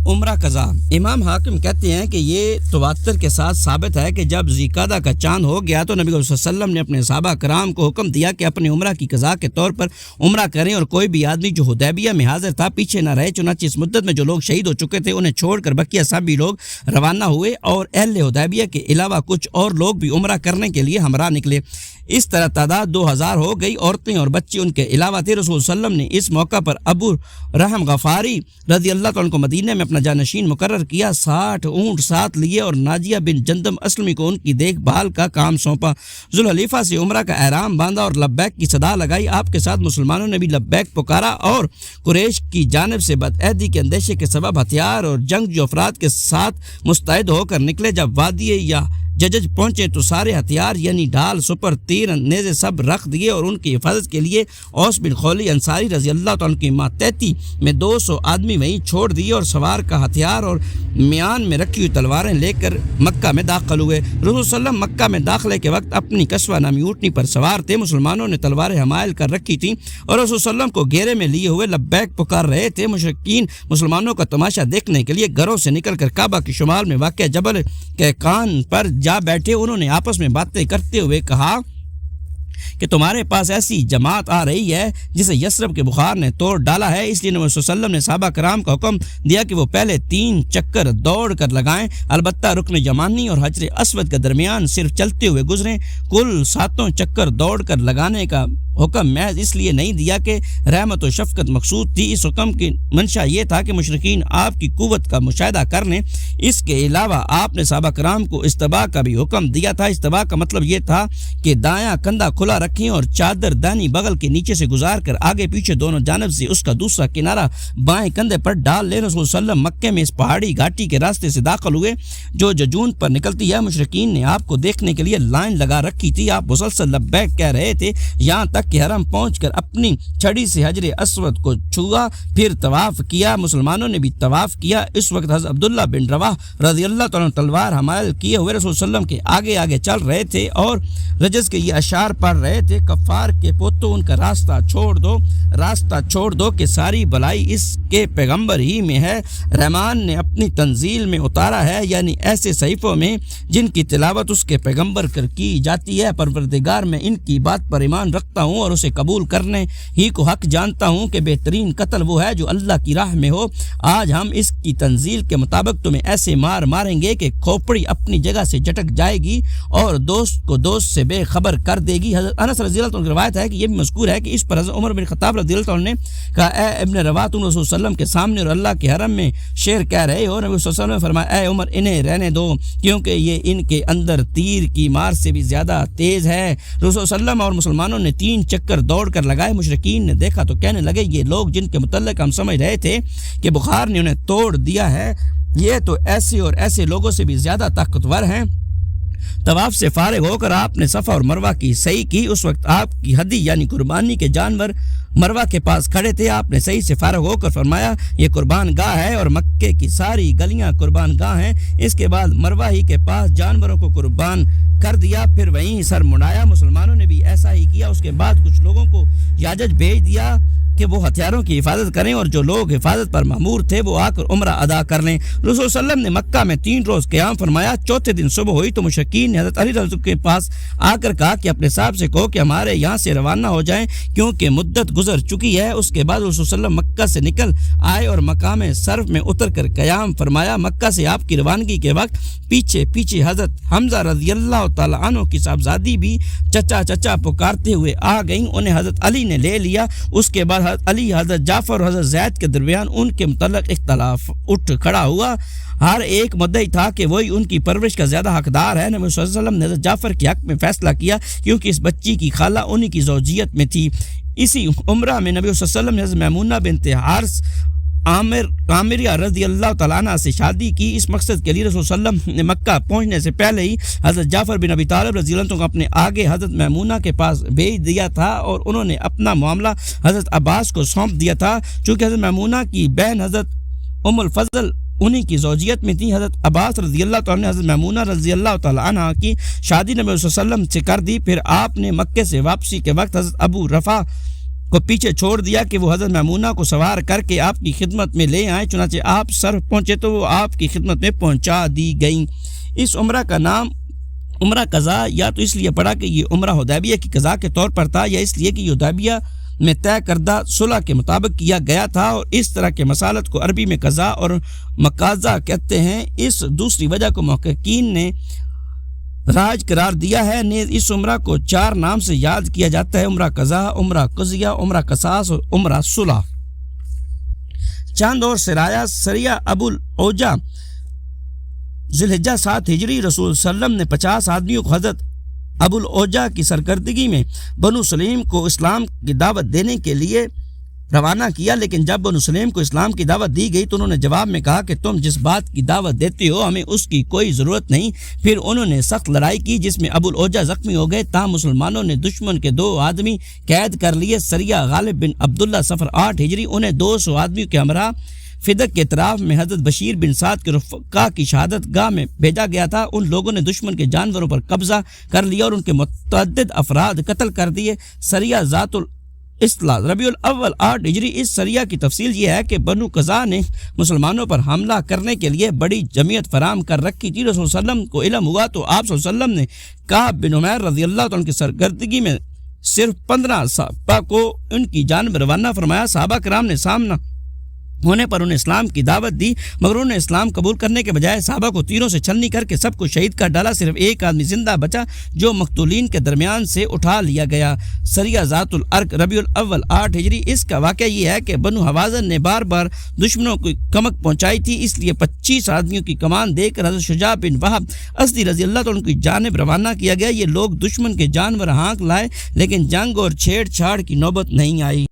عمرہ قضا۔ امام حاکم کہتے ہیں کہ یہ تواتر کے ساتھ ثابت ہے کہ جب ذوالقعدہ کا چاند ہو گیا تو نبی صلی اللہ علیہ وسلم نے اپنے صحابہ کرام کو حکم دیا کہ اپنی عمرہ کی قضا کے طور پر عمرہ کریں، اور کوئی بھی آدمی جو حدیبیہ میں حاضر تھا پیچھے نہ رہے۔ چنانچہ اس مدت میں جو لوگ شہید ہو چکے تھے انہیں چھوڑ کر بقیہ سبھی لوگ روانہ ہوئے، اور اہل حدیبیہ کے علاوہ کچھ اور لوگ بھی عمرہ کرنے کے لیے ہمراہ نکلے۔ اس طرح تعداد 2000 ہو گئی۔ عورتیں اور بچے ان کے علاوہ تھے۔ رسول صلی اللہ علیہ وسلم نے اس موقع پر ابو رحم غفاری رضی اللہ تعالیٰ عنہ کو مدینہ میں اپنا جانشین مقرر کیا، 60 اونٹ ساتھ لیے اور ناجیہ بن جندم اسلمی کو ان کی دیکھ بھال کا کام سونپا۔ ذوالحلیفہ سے عمرہ کا احرام باندھا اور لبیک کی صدا لگائی۔ آپ کے ساتھ مسلمانوں نے بھی لبیک پکارا، اور قریش کی جانب سے بدعہدی کے اندیشے کے سبب ہتھیار اور جنگجو افراد کے ساتھ مستعد ہو کر نکلے۔ جب وادی یا ججج پہنچے تو سارے ہتھیار یعنی ڈھال، سپر، تیر، نیزے سب رکھ دیے، اور ان کی حفاظت کے لیے اوس بن خولی انصاری رضی اللہ تعالیٰ عنہ کی ماتحتی میں 200 آدمی وہیں چھوڑ دیے، اور سوار کا ہتھیار اور میان میں رکھی ہوئی تلواریں لے کر مکہ میں داخل ہوئے۔ رسول صلی اللہ علیہ وسلم مکہ میں داخلے کے وقت اپنی کسوہ نامی اونٹنی پر سوار تھے۔ مسلمانوں نے تلواریں حمائل کر رکھی تھیں اور رسول صلی اللہ علیہ وسلم کو گھیرے میں لیے ہوئے لبیک پکار رہے تھے۔ مشرکین مسلمانوں کا تماشا دیکھنے کے لیے گھروں سے نکل کر کعبہ کے شمال میں واقع جبل کے کان پر جا بیٹھے۔ انہوں نے آپس میں باتیں کرتے ہوئے کہا کہ تمہارے پاس ایسی جماعت آ رہی ہے جسے یثرب کے بخار نے توڑ ڈالا ہے، اس لیے نبی صلی اللہ علیہ وسلم نے صحابہ کرام کا حکم دیا کہ وہ پہلے 3 چکر دوڑ کر لگائیں، البتہ رکن یمانی اور حجر اسود کے درمیان صرف چلتے ہوئے گزریں۔ کل 7 چکر دوڑ کر لگانے کا حکم محض اس لیے نہیں دیا کہ رحمت و شفقت مقصود تھی، اس حکم کی منشا یہ تھا کہ مشرکین آپ کی قوت کا مشاہدہ کر لیں۔ اس کے علاوہ آپ نے صحابہ کرام کو استباء کا بھی حکم دیا تھا۔ استباء کا مطلب یہ تھا کہ دایاں کندھا کھلا رکھیں اور چادر دانی بغل کے نیچے سے گزار کر آگے پیچھے دونوں جانب سے اس کا دوسرا کنارہ بائیں کندھے پر ڈال لیں۔ رسول صلی اللہ علیہ وسلم مکے میں اس پہاڑی گھاٹی کے راستے سے داخل ہوئے جو ججون پر نکلتی ہے۔ مشرکین نے آپ کو دیکھنے کے لیے لائن لگا رکھی تھی۔ آپ مسلسل لبیک کہہ رہے تھے یہاں تک کہ حرم پہنچ کر اپنی چھڑی سے حجر اسود کو چھوا، پھر طواف کیا۔ مسلمانوں نے بھی طواف کیا۔ اس وقت حضرت عبداللہ بن رواح رضی اللہ تعالیٰ تلوار حمائل کیے ہوئے رسول صلی اللہ علیہ وسلم کے آگے آگے چل رہے تھے اور رجز کے یہ اشعار پڑھ رہے تھے: کفار کے پوتوں ان کا راستہ چھوڑ دو کہ ساری بلائی اس کے پیغمبر ہی میں ہے۔ رحمان نے اپنی تنزیل میں اتارا ہے، یعنی ایسے صحیفوں میں جن کی تلاوت اس کے پیغمبر کر کی جاتی ہے۔ پروردگار میں ان کی بات پر ایمان رکھتا ہوں اور اسے قبول کرنے ہی کو حق جانتا ہوں کہ بہترین قتل وہ ہے جو اللہ کی راہ میں ہو۔ آج ہم اس کی تنزیل کے مطابق تمہیں ایسے ماریں گے کہ کھوپڑی اپنی جگہ سے جھٹک جائے گی اور دوست کو دوست سے بے خبر کر دے گی۔ حضرت انس رضی اللہ عنہ کی روایت ہے کہ یہ بھی مذکور ہے کہ اس پر حضرت عمر بن خطاب رضی اللہ عنہ نے کہا: اے ابن رواح، تم رسول صلی اللہ علیہ وسلم کے سامنے اور اللہ کے حرم میں شعر کہہ رہے ہو۔ نبی صلی اللہ علیہ وسلم نے فرمایا: اے عمر، انہیں رہنے دو کیونکہ یہ ان کے اندر تیر کی مار سے بھی زیادہ تیز ہے۔ رسول صلی اللہ علیہ وسلم اور مسلمانوں نے 3 چکر دوڑ کر لگائے۔ مشرکین نے دیکھا تو کہنے لگے: یہ لوگ جن کے متعلق ہم سمجھ رہے تھے کہ بخار نے انہیں توڑ دیا ہے، یہ تو ایسے اور ایسے لوگوں سے بھی زیادہ طاقتور ہیں۔ طواف سے فارغ ہو کر آپ نے صفا اور مروہ کی سعی کی۔ اس وقت آپ کی ہدی یعنی قربانی کے جانور مروہ کے پاس کھڑے تھے۔ آپ نے سعی سے فارغ ہو کر فرمایا: یہ قربان گاہ ہے اور مکے کی ساری گلیاں قربان گاہ ہیں۔ اس کے بعد مروہ ہی کے پاس جانوروں کو قربان کر دیا، پھر وہیں سر مڑایا۔ مسلمانوں نے بھی ایسا ہی کیا۔ اس کے بعد کچھ لوگوں کو یاجج بھیج دیا کہ وہ ہتھیاروں کی حفاظت کریں اور جو لوگ حفاظت پر مأمور تھے وہ آ کر عمرہ ادا کر لیں۔ رسول صلی اللہ علیہ وسلم نے مکہ میں 3 روز قیام فرمایا۔ چوتھے دن صبح ہوئی تو مشرکین نے حضرت علی رضی اللہ عنہ کے پاس آ کر کہا کہ اپنے صاحب سے کہو کہ ہمارے یہاں سے روانہ ہو جائیں کیونکہ مدت گزر چکی ہے۔ اس کے بعد رسول صلی اللہ علیہ وسلم مکہ سے نکل آئے اور مقام صرف میں اتر کر قیام فرمایا۔ مکہ سے آپ کی روانگی کے وقت پیچھے حضرت حمزہ رضی اللہ تعالیٰ عنہ کی صاحبزادی بھی چچا چچا پکارتے ہوئے آ گئیں۔ انہیں حضرت علی نے لے لیا۔ اس کے بعد حضرت علی، حضرت جعفر اور حضرت زید کے درمیان ان کے متعلق اختلاف اٹھ کھڑا ہوا۔ ہر ایک مدعی تھا کہ وہی ان کی پرورش کا زیادہ حقدار ہے۔ نبی صلی اللہ علیہ وسلم نے حضرت جعفر کے حق میں فیصلہ کیا کیونکہ اس بچی کی خالہ انہی کی زوجیت میں تھی۔ اسی عمرہ میں نبی صلی اللہ علیہ وسلم نے حضرت میمونہ بنت حارث عامریہ رضی اللہ تعالیٰ عنہ سے شادی کی۔ اس مقصد کے لیے رسول صلی اللہ علیہ وسلم نے مکہ پہنچنے سے پہلے ہی حضرت جعفر بن ابی طالب رضی اللہ عنہ کو اپنے آگے حضرت میمونہ کے پاس بھیج دیا تھا اور انہوں نے اپنا معاملہ حضرت عباس کو سونپ دیا تھا۔ چونکہ حضرت میمونہ کی بہن حضرت ام الفضل انہی کی زوجیت میں تھی، حضرت عباس رضی اللہ تعالیٰ نے حضرت میمونہ رضی اللہ تعالیٰ عنہ کی شادی نبی صلی اللہ علیہ وسلم سے کر دی۔ پھر آپ نے مکے سے واپسی کے وقت حضرت ابو رفا کو پیچھے چھوڑ دیا کہ وہ حضرت میمونہ کو سوار کر کے آپ کی خدمت میں لے آئیں، چنانچہ آپ صرف پہنچے تو وہ آپ کی خدمت میں پہنچا دی گئیں۔ اس عمرہ کا نام عمرہ قضا یا تو اس لیے پڑا کہ یہ عمرہ حدیبیہ کی قضا کے طور پر تھا، یا اس لیے کہ یہ حدیبیہ میں طے کردہ صلح کے مطابق کیا گیا تھا، اور اس طرح کے مسالت کو عربی میں قضا اور مقاضہ کہتے ہیں۔ اس دوسری وجہ کو محققین نے راج قرار دیا ہے۔ نیز اس عمرہ کو 4 نام سے یاد کیا جاتا ہے: عمرہ قضا، عمرہ قضیہ، عمرہ قصاص اور عمرہ صلح۔ چاند اور سریہ ابو العوجہ ذی الحجہ 7 ہجری رسول صلی اللہ علیہ وسلم نے 50 آدمیوں کو حضرت ابو العوجہ کی سرکردگی میں بنو سلیم کو اسلام کی دعوت دینے کے لیے روانہ کیا، لیکن جب بنو سلیم کو اسلام کی دعوت دی گئی تو انہوں نے جواب میں کہا کہ تم جس بات کی دعوت دیتے ہو ہمیں اس کی کوئی ضرورت نہیں۔ پھر انہوں نے سخت لڑائی کی جس میں ابو العوجہ زخمی ہو گئے، تاہم مسلمانوں نے دشمن کے 2 آدمی قید کر لیے۔ سریہ غالب بن عبداللہ صفر 8 ہجری، انہیں 200 آدمیوں کے ہمراہ فدق کے اطراف میں حضرت بشیر بن سعد کے رفقا کی شہادت گاہ میں بھیجا گیا تھا۔ ان لوگوں نے دشمن کے جانوروں پر قبضہ کر لیا اور ان کے متعدد افراد قتل کر دیے۔ سریہ ذات الاصطلاح ربیع الاول 8 ہجری، اس سریہ کی تفصیل یہ ہے کہ بنو قضا نے مسلمانوں پر حملہ کرنے کے لیے بڑی جمعیت فراہم کر رکھی تھی۔ رسول صلی اللہ علیہ وسلم کو علم ہوا تو آپ صلی اللہ علیہ وسلم نے کعب بن عمیر رضی اللہ عنہ کی سرکردگی میں صرف 15 صحابہ کو ان کی جانب روانہ فرمایا۔ صحابہ کرام نے سامنا ہونے پر انہیں اسلام کی دعوت دی، مگر انہوں نے اسلام قبول کرنے کے بجائے صحابہ کو تیروں سے چھلنی کر کے سب کو شہید کر ڈالا۔ صرف ایک آدمی زندہ بچا جو مقتولین کے درمیان سے اٹھا لیا گیا۔ سریہ ذات العرق ربیع الاول 8 ہجری، اس کا واقعہ یہ ہے کہ بنو حوازن نے بار بار دشمنوں کو کمک پہنچائی تھی، اس لیے 25 آدمیوں کی کمان دے کر حضرت شجاع بن وہب اسدی رضی اللہ عنہ کی جانب روانہ کیا گیا۔ یہ لوگ دشمن کے جانور ہانک لائے لیکن جنگ اور چھیڑ چھاڑ کی نوبت نہیں آئی۔